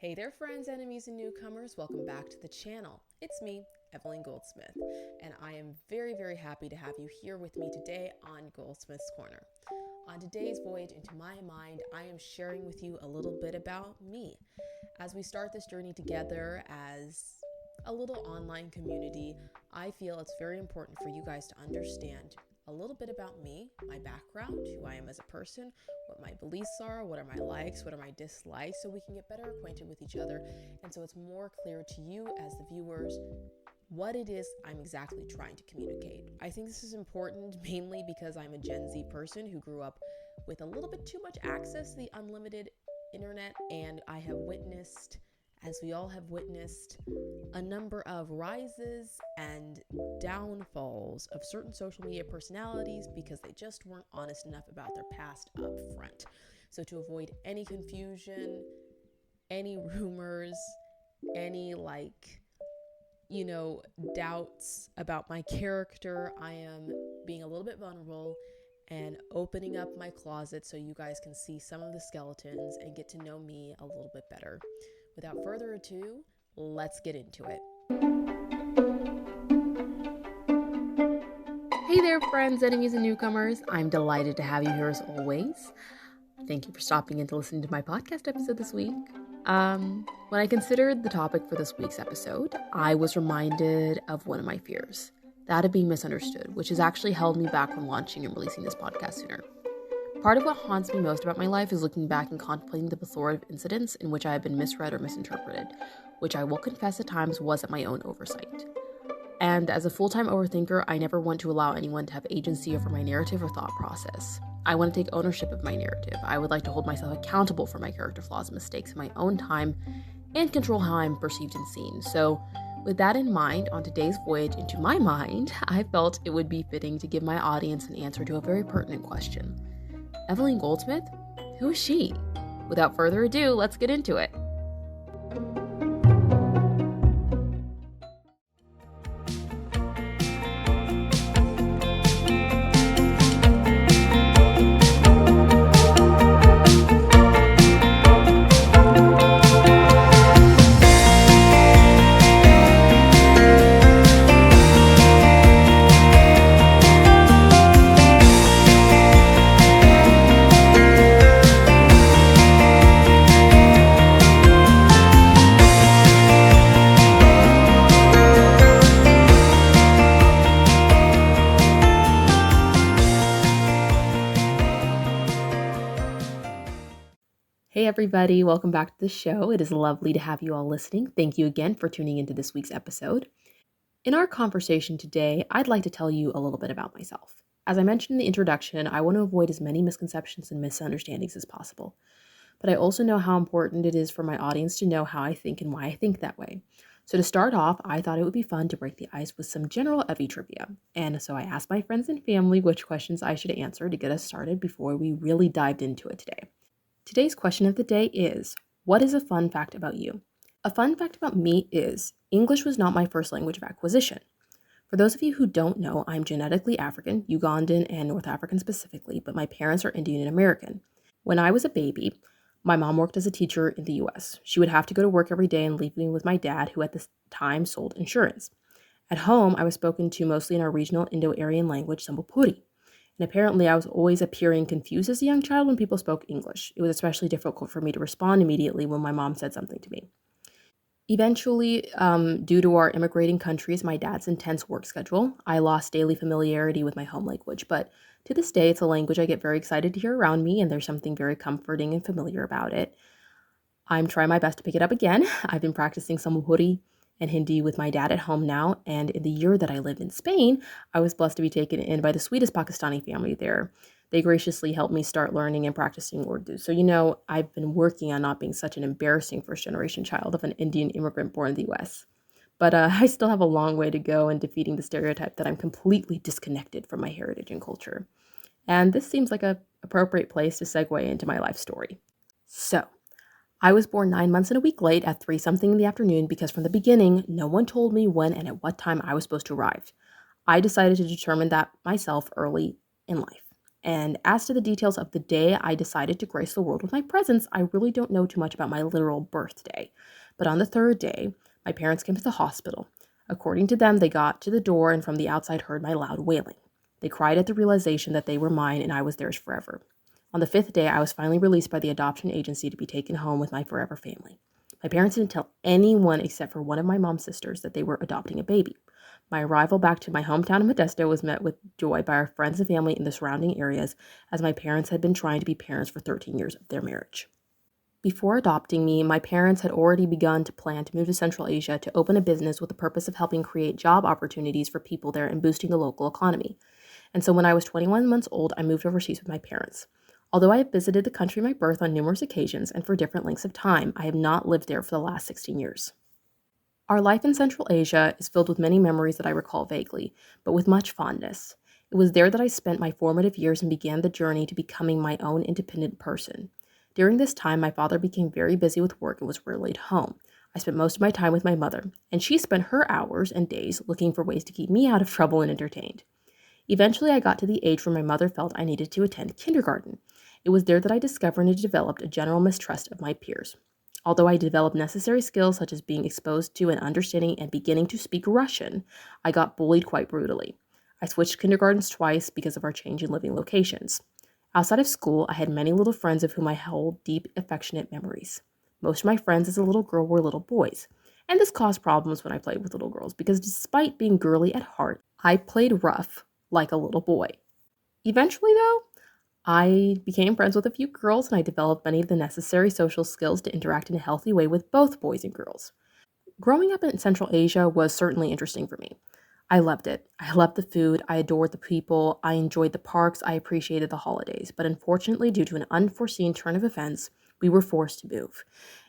Hey there, friends, enemies, and newcomers. Welcome back to the channel. It's me, Evelyne Goldsmythe, and I am very, very happy to have you here with me today on Goldsmith's Corner. On today's voyage into my mind, I am sharing with you a little bit about me. As we start this journey together as a little online community, I feel it's very important for you guys to understand a little bit about me, my background, who I am as a person, what my beliefs are, what are my likes, what are my dislikes, so we can get better acquainted with each other, and so it's more clear to you as the viewers what it is I'm exactly trying to communicate. I think this is important mainly because I'm a Gen Z person who grew up with a little bit too much access to the unlimited internet, and I have witnessed, as we all have witnessed, a number of rises and downfalls of certain social media personalities because they just weren't honest enough about their past up front. So to avoid any confusion, any rumors, any doubts about my character, I am being a little bit vulnerable and opening up my closet so you guys can see some of the skeletons and get to know me a little bit better. Without further ado, let's get into it. Hey there, friends, enemies, and newcomers. I'm delighted to have you here as always. Thank you for stopping in to listen to my podcast episode this week. When I considered the topic for this week's episode, I was reminded of one of my fears, that of being misunderstood, which has actually held me back from launching and releasing this podcast sooner. Part of what haunts me most about my life is looking back and contemplating the plethora of incidents in which I have been misread or misinterpreted, which I will confess at times was at my own oversight. And as a full-time overthinker, I never want to allow anyone to have agency over my narrative or thought process. I want to take ownership of my narrative. I would like to hold myself accountable for my character flaws and mistakes in my own time and control how I'm perceived and seen. So with that in mind, on today's voyage into my mind, I felt it would be fitting to give my audience an answer to a very pertinent question. Evelyne Goldsmythe? Who is she? Without further ado, let's get into it. Hey everybody, welcome back to the show. It is lovely to have you all listening. Thank you again for tuning into this week's episode. In our conversation today, I'd like to tell you a little bit about myself. As I mentioned in the introduction, I want to avoid as many misconceptions and misunderstandings as possible. But I also know how important it is for my audience to know how I think and why I think that way. So to start off, I thought it would be fun to break the ice with some general Evie trivia. And so I asked my friends and family which questions I should answer to get us started before we really dived into it today. Today's question of the day is, what is a fun fact about you? A fun fact about me is, English was not my first language of acquisition. For those of you who don't know, I'm genetically African, Ugandan, and North African specifically, but my parents are Indian and American. When I was a baby, my mom worked as a teacher in the US. She would have to go to work every day and leave me with my dad, who at the time sold insurance. At home, I was spoken to mostly in our regional Indo-Aryan language, Sambopuri. And apparently I was always appearing confused as a young child when people spoke English. It was especially difficult for me to respond immediately when my mom said something to me. Eventually, due to our immigrating countries, my dad's intense work schedule, I lost daily familiarity with my home language. But to this day, it's a language I get very excited to hear around me, and there's something very comforting and familiar about it. I'm trying my best to pick it up again. I've been practicing Sambopuri and Hindi with my dad at home now, and in the year that I lived in Spain, I was blessed to be taken in by the sweetest Pakistani family there. They graciously helped me start learning and practicing Urdu. So, I've been working on not being such an embarrassing first-generation child of an Indian immigrant born in the US. But I still have a long way to go in defeating the stereotype that I'm completely disconnected from my heritage and culture. And this seems like an appropriate place to segue into my life story. So, I was born 9 months and a week late at 3-something in the afternoon because from the beginning, no one told me when and at what time I was supposed to arrive. I decided to determine that myself early in life. And as to the details of the day I decided to grace the world with my presence, I really don't know too much about my literal birthday. But on the third day, my parents came to the hospital. According to them, they got to the door and from the outside heard my loud wailing. They cried at the realization that they were mine and I was theirs forever. On the fifth day, I was finally released by the adoption agency to be taken home with my forever family. My parents didn't tell anyone except for one of my mom's sisters that they were adopting a baby. My arrival back to my hometown of Modesto was met with joy by our friends and family in the surrounding areas, as my parents had been trying to be parents for 13 years of their marriage. Before adopting me, my parents had already begun to plan to move to Central Asia to open a business with the purpose of helping create job opportunities for people there and boosting the local economy. And so when I was 21 months old, I moved overseas with my parents. Although I have visited the country of my birth on numerous occasions and for different lengths of time, I have not lived there for the last 16 years. Our life in Central Asia is filled with many memories that I recall vaguely, but with much fondness. It was there that I spent my formative years and began the journey to becoming my own independent person. During this time, my father became very busy with work and was rarely at home. I spent most of my time with my mother, and she spent her hours and days looking for ways to keep me out of trouble and entertained. Eventually, I got to the age where my mother felt I needed to attend kindergarten. It was there that I discovered and developed a general mistrust of my peers. Although I developed necessary skills such as being exposed to and understanding and beginning to speak Russian, I got bullied quite brutally. I switched kindergartens twice because of our change in living locations. Outside of school, I had many little friends of whom I hold deep, affectionate memories. Most of my friends as a little girl were little boys, and this caused problems when I played with little girls because despite being girly at heart, I played rough like a little boy. Eventually, though, I became friends with a few girls and I developed many of the necessary social skills to interact in a healthy way with both boys and girls. Growing up in Central Asia was certainly interesting for me. I loved it. I loved the food, I adored the people, I enjoyed the parks, I appreciated the holidays. But unfortunately, due to an unforeseen turn of events, we were forced to move.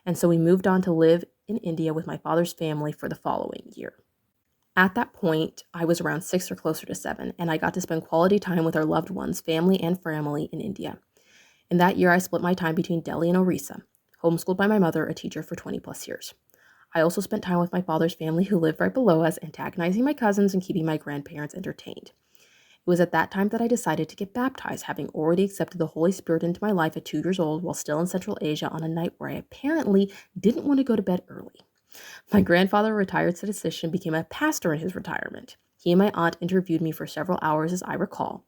And so we moved on to live in India with my father's family for the following year. At that point, I was around 6 or closer to 7, and I got to spend quality time with our loved ones, family and family in India. In that year, I split my time between Delhi and Orissa, homeschooled by my mother, a teacher for 20 plus years. I also spent time with my father's family who lived right below us, antagonizing my cousins and keeping my grandparents entertained. It was at that time that I decided to get baptized, having already accepted the Holy Spirit into my life at 2 years old while still in Central Asia on a night where I apparently didn't want to go to bed early. My grandfather, a retired statistician, became a pastor in his retirement. He and my aunt interviewed me for several hours, as I recall.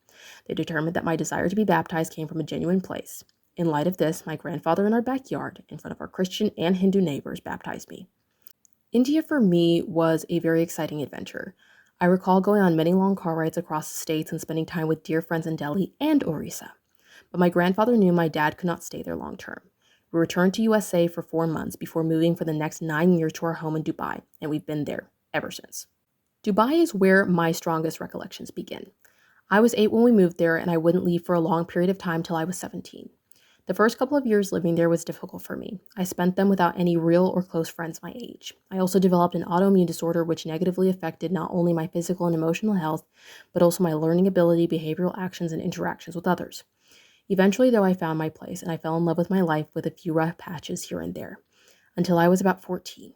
They determined that my desire to be baptized came from a genuine place. In light of this, my grandfather in our backyard, in front of our Christian and Hindu neighbors, baptized me. India for me was a very exciting adventure. I recall going on many long car rides across the states and spending time with dear friends in Delhi and Orissa. But my grandfather knew my dad could not stay there long term. We returned to USA for 4 months before moving for the next 9 years to our home in Dubai, and we've been there ever since. Dubai is where my strongest recollections begin. I was 8 when we moved there, and I wouldn't leave for a long period of time till I was 17. The first couple of years living there was difficult for me. I spent them without any real or close friends my age. I also developed an autoimmune disorder which negatively affected not only my physical and emotional health, but also my learning ability, behavioral actions, and interactions with others. Eventually, though, I found my place, and I fell in love with my life with a few rough patches here and there, until I was about 14.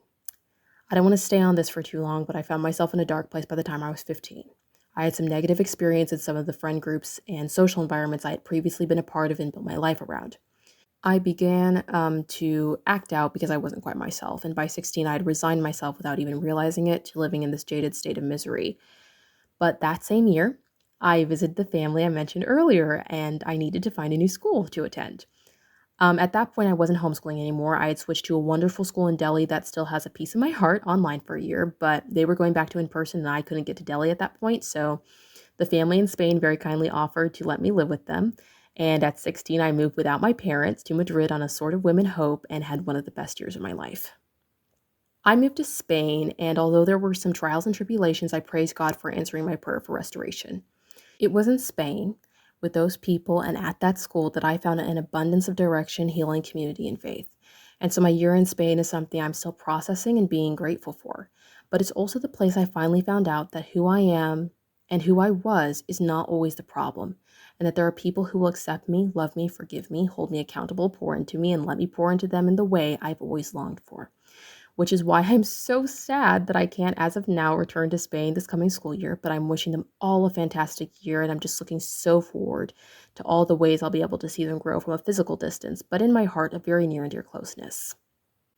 I don't want to stay on this for too long, but I found myself in a dark place by the time I was 15. I had some negative experience in some of the friend groups and social environments I had previously been a part of and built my life around. I began to act out because I wasn't quite myself, and by 16 I had resigned myself without even realizing it to living in this jaded state of misery. But that same year, I visited the family I mentioned earlier, and I needed to find a new school to attend. At that point, I wasn't homeschooling anymore. I had switched to a wonderful school in Delhi that still has a piece of my heart online for a year, but they were going back to in person, and I couldn't get to Delhi at that point, so the family in Spain very kindly offered to let me live with them. And at 16, I moved without my parents to Madrid on a sort of women hope and had one of the best years of my life. I moved to Spain, and although there were some trials and tribulations, I praise God for answering my prayer for restoration. It was in Spain, with those people and at that school, that I found an abundance of direction, healing, community, and faith. And so my year in Spain is something I'm still processing and being grateful for. But it's also the place I finally found out that who I am and who I was is not always the problem, and that there are people who will accept me, love me, forgive me, hold me accountable, pour into me, and let me pour into them in the way I've always longed for. which is why I'm so sad that I can't, as of now, return to Spain this coming school year. But I'm wishing them all a fantastic year, and I'm just looking so forward to all the ways I'll be able to see them grow from a physical distance, but in my heart, a very near and dear closeness.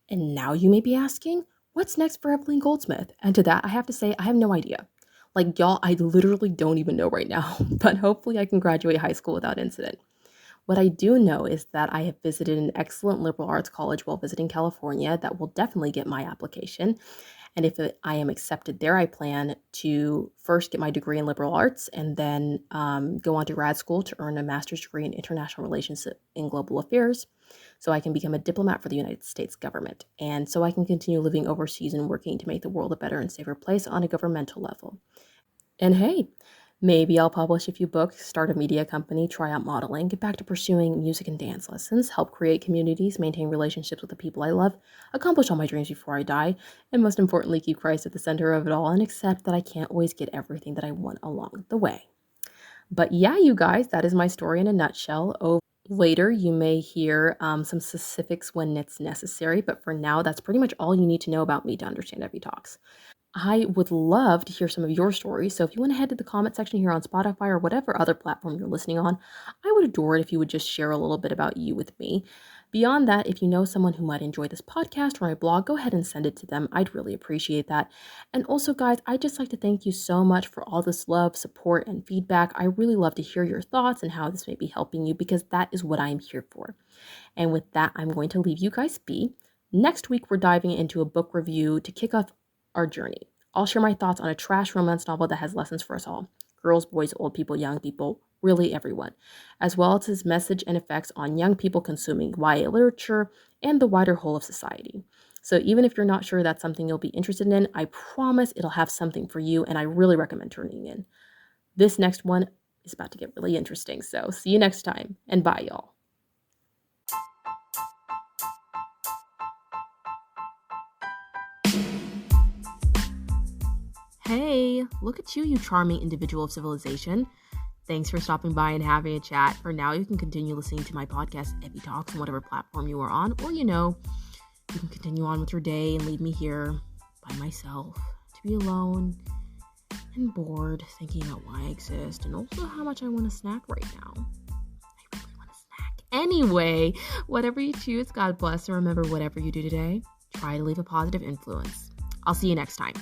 And now you may be asking, what's next for Evelyne Goldsmythe? And to that, I have to say, I have no idea. Like, y'all, I literally don't even know right now, but hopefully I can graduate high school without incident. What I do know is that I have visited an excellent liberal arts college while visiting California that will definitely get my application. And if I am accepted there, I plan to first get my degree in liberal arts and then go on to grad school to earn a master's degree in international relations and global affairs so I can become a diplomat for the United States government. And so I can continue living overseas and working to make the world a better and safer place on a governmental level. And hey, maybe I'll publish a few books, start a media company, try out modeling, get back to pursuing music and dance lessons, help create communities, maintain relationships with the people I love, accomplish all my dreams before I die, and most importantly, keep Christ at the center of it all and accept that I can't always get everything that I want along the way. But yeah, you guys, that is my story in a nutshell. Later, you may hear some specifics when it's necessary, but for now, that's pretty much all you need to know about me to understand Evie Talks. I would love to hear some of your stories, so if you want to head to the comment section here on Spotify or whatever other platform you're listening on, I would adore it if you would just share a little bit about you with me. Beyond that, if you know someone who might enjoy this podcast or my blog, go ahead and send it to them. I'd really appreciate that. And also, guys, I'd just like to thank you so much for all this love, support, and feedback. I really love to hear your thoughts and how this may be helping you because that is what I'm here for. And with that, I'm going to leave you guys be. Next week, we're diving into a book review to kick off our journey. I'll share my thoughts on a trash romance novel that has lessons for us all. Girls, boys, old people, young people, really everyone. As well as its message and effects on young people consuming YA literature and the wider whole of society. So even if you're not sure that's something you'll be interested in, I promise it'll have something for you and I really recommend turning in. This next one is about to get really interesting. So see you next time and bye y'all. Hey, look at you charming individual of civilization. Thanks for stopping by and having a chat. For now, you can continue listening to my podcast, Evie Talks, on whatever platform you are on, or you can continue on with your day and leave me here by myself to be alone and bored, thinking about why I exist and also how much I want to snack right now. I really want to snack. Anyway, whatever you choose, God bless, and remember, whatever you do today, try to leave a positive influence. I'll see you next time.